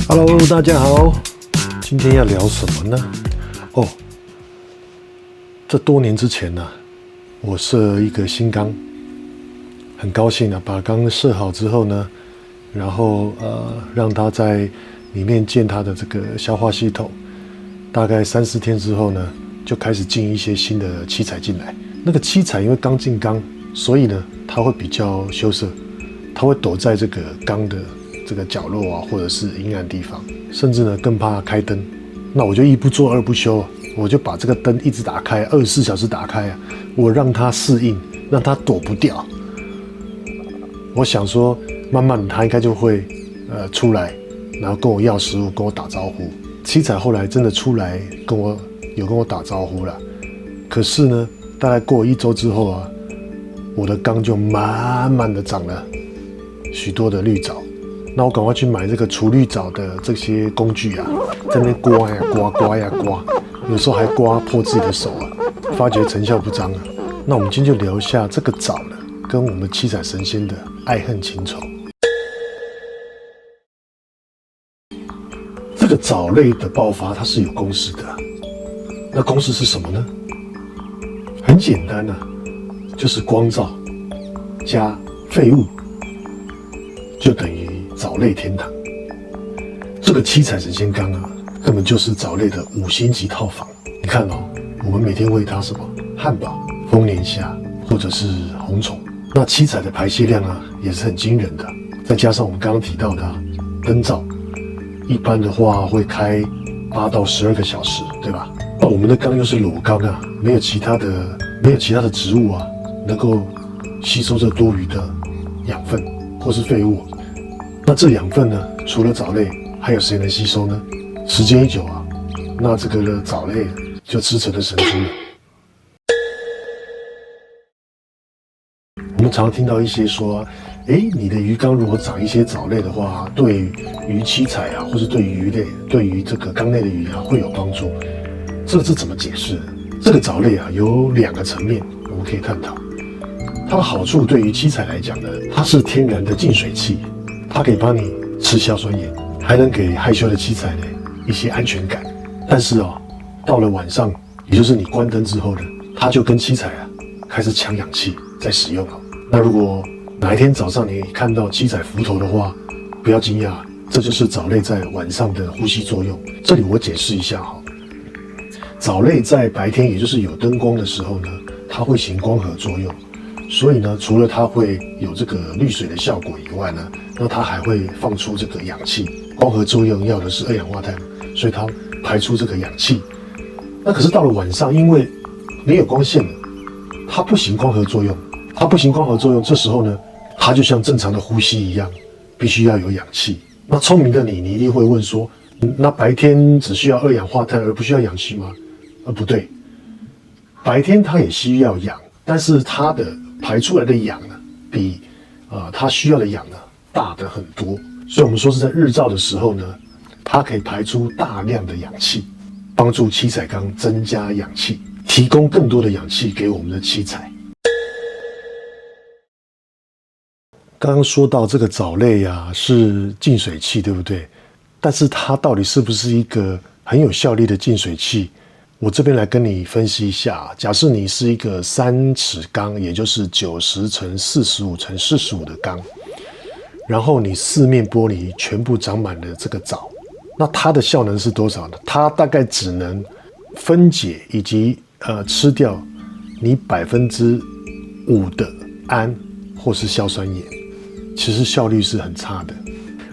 Hello， 大家好，今天要聊什么呢？这多年之前呢，我设一个新缸，很高兴啊，把缸设好之后呢，然后让它在里面建它的这个消化系统，大概3-4天之后呢，就开始进一些新的七彩进来。那个七彩因为刚进缸，所以呢，它会比较羞涩，它会躲在这个缸的这个角落啊，或者是阴暗地方，甚至呢更怕开灯。那我就一不做二不休啊，我就把这个灯一直打开，24小时打开啊，我让它适应，让它躲不掉。我想说，慢慢它应该就会出来，然后跟我要食物，跟我打招呼。七彩后来真的出来跟我打招呼了，可是呢，大概过1周之后啊，我的缸就慢慢的长了许多的绿藻。那我赶快去买这个除绿藻的这些工具啊，在那边刮呀刮，刮呀刮，有时候还刮破自己的手啊，发觉成效不彰啊。那我们今天就聊一下这个藻呢，跟我们七彩神仙的爱恨情仇。这个藻类的爆发它是有公式的，那公式是什么呢？很简单啊，就是光照加废物就等于藻类天堂。这个七彩神仙缸啊，根本就是藻类的5星级套房。你看哦，我们每天喂它什么汉堡、丰年虾或者是红虫，那七彩的排泄量啊也是很惊人的。再加上我们刚刚提到的灯罩，一般的话会开8到12个小时，对吧？那我们的缸又是裸缸啊，没有其他的植物啊能够吸收这多余的养分或是废物。那这养分呢，除了藻类，还有谁能吸收呢？时间一久啊，那这个藻类就吃成了神猪了。我们常听到一些说，你的鱼缸如果长一些藻类的话，对于七彩啊，或是对于鱼类，对于这个缸内的鱼啊会有帮助。这是怎么解释的？这个藻类啊有2个层面我们可以探讨。它的好处对于七彩来讲呢，它是天然的净水器，它可以帮你吃硝酸盐，还能给害羞的七彩呢一些安全感。但是到了晚上，也就是你关灯之后呢，它就跟七彩啊开始抢氧气在使用了。那如果哪一天早上你看到七彩浮头的话，不要惊讶，这就是藻类在晚上的呼吸作用。这里我解释一下藻类在白天，也就是有灯光的时候呢，它会行光合作用。所以呢，除了它会有这个滤水的效果以外呢，那它还会放出这个氧气。光合作用要的是2氧化碳，所以它排出这个氧气。那可是到了晚上，因为没有光线了，它不行光合作用。这时候呢，它就像正常的呼吸一样，必须要有氧气。那聪明的你一定会问说，那白天只需要2氧化碳而不需要氧气吗？不对，白天它也需要氧，但是它的排出来的氧呢，比它需要的氧呢大得很多。所以我们说是在日照的时候呢，它可以排出大量的氧气，帮助七彩缸增加氧气，提供更多的氧气给我们的七彩。刚刚说到这个藻类啊是净水器，对不对？但是它到底是不是一个很有效率的净水器？我这边来跟你分析一下。假设你是一个3尺缸，也就是90乘45乘45的缸，然后你4面玻璃全部长满了这个藻，那它的效能是多少呢？它大概只能分解以及吃掉你5%的氨或是硝酸盐，其实效率是很差的。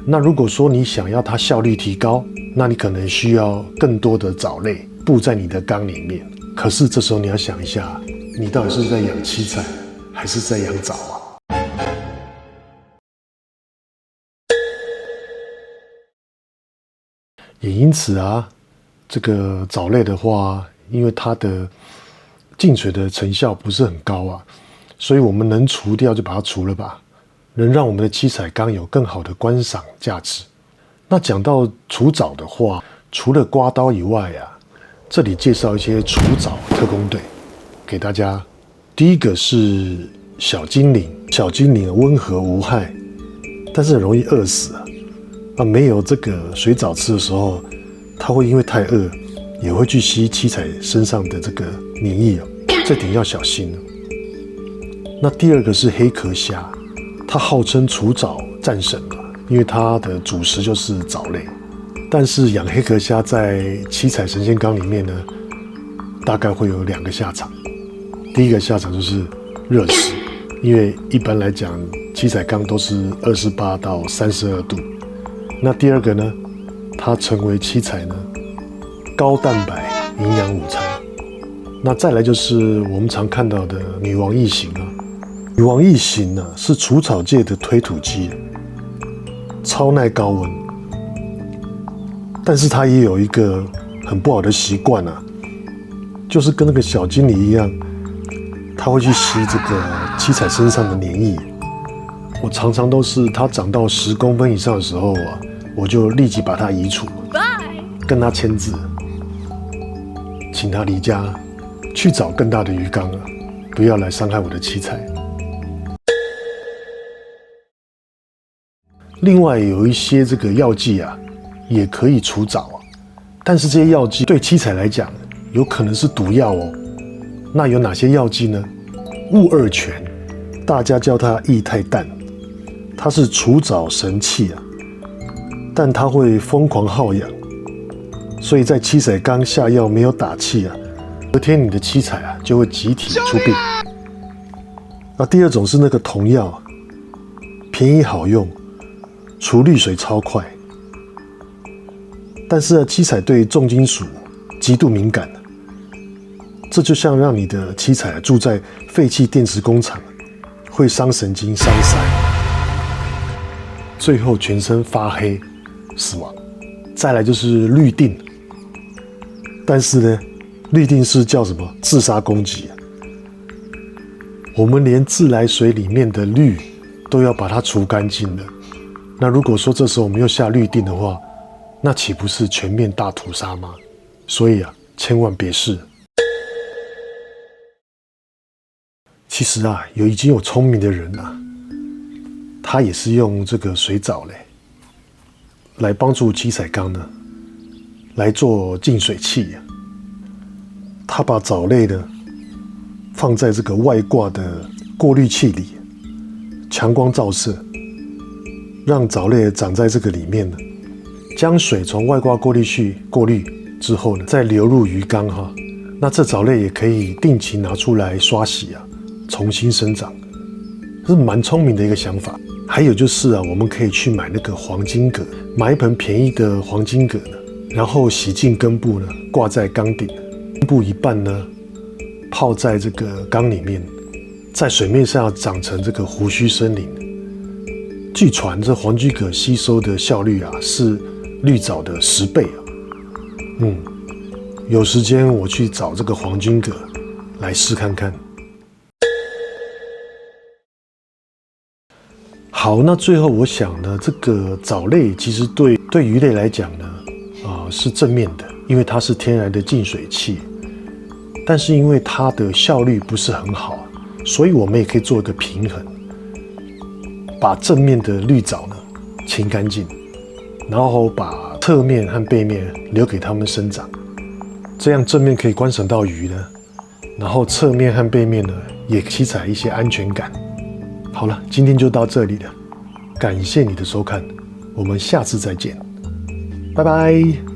那如果说你想要它效率提高，那你可能需要更多的藻类布在你的缸里面。可是这时候你要想一下，你到底是在养七彩还是在养藻啊？也因此啊，这个藻类的话，因为它的净水的成效不是很高啊，所以我们能除掉就把它除了吧，能让我们的七彩缸有更好的观赏价值。那讲到除藻的话，除了刮刀以外啊，这里介绍一些除藻特工队给大家。第一个是小精灵，小精灵温和无害，但是很容易饿死啊。没有这个水藻吃的时候，它会因为太饿，也会去吸七彩身上的这个粘液哦，这点要小心。那第二个是黑壳虾，它号称除藻战神嘛，因为它的主食就是藻类。但是养黑壳虾在七彩神仙缸里面呢，大概会有2个下场。第一个下场就是热死，因为一般来讲七彩缸都是28到32度。那第二个呢，它成为七彩呢高蛋白营养午餐。那再来就是我们常看到的女王异形啊，女王异形呢是除草界的推土机，超耐高温，但是它也有一个很不好的习惯啊，就是跟那个小精灵一样，它会去吸这个七彩身上的粘液。我常常都是它长到10公分以上的时候啊，我就立即把它移除，跟它签字，请它离家去找更大的鱼缸啊，不要来伤害我的七彩。另外有一些这个药剂啊，也可以除藻啊，但是这些药剂对七彩来讲，有可能是毒药哦。那有哪些药剂呢？雾二醛，大家叫它液态氮，它是除藻神器啊，但它会疯狂耗氧，所以在七彩缸下药没有打气啊，隔天你的七彩啊就会集体出病。那第二种是那个铜药，便宜好用，除氯水超快，但是七彩对重金属极度敏感，这就像让你的七彩住在废弃电池工厂，会伤神经伤腮，最后全身发黑死亡。再来就是氯锭，但是呢，氯锭是叫什么自杀攻击啊？我们连自来水里面的氯都要把它除干净了，那如果说这时候我们又下氯锭的话，那岂不是全面大屠杀吗？所以啊，千万别试。其实啊，已经有聪明的人啊，他也是用这个水藻嘞，来帮助七彩缸呢，来做净水器啊。他把藻类呢放在这个外挂的过滤器里，强光照射，让藻类长在这个里面呢，将水从外挂过滤器过滤之后呢，再流入鱼缸哈。那这藻类也可以定期拿出来刷洗啊，重新生长，这是蛮聪明的一个想法。还有就是啊，我们可以去买那个黄金葛，买一盆便宜的黄金葛呢，然后洗净根部呢，挂在缸顶，根部一半呢泡在这个缸里面，在水面上长成这个胡须森林。据传这黄金葛吸收的效率啊，是绿藻的10倍啊。有时间我去找这个黄金葛来试看看。好，那最后我想呢，这个藻类其实对鱼类来讲呢，是正面的，因为它是天然的净水器。但是因为它的效率不是很好，所以我们也可以做一个平衡，把正面的绿藻呢清干净，然后把侧面和背面留给它们生长，这样正面可以观赏到鱼呢，然后侧面和背面呢也七彩一些安全感。好了，今天就到这里了，感谢你的收看，我们下次再见，拜拜。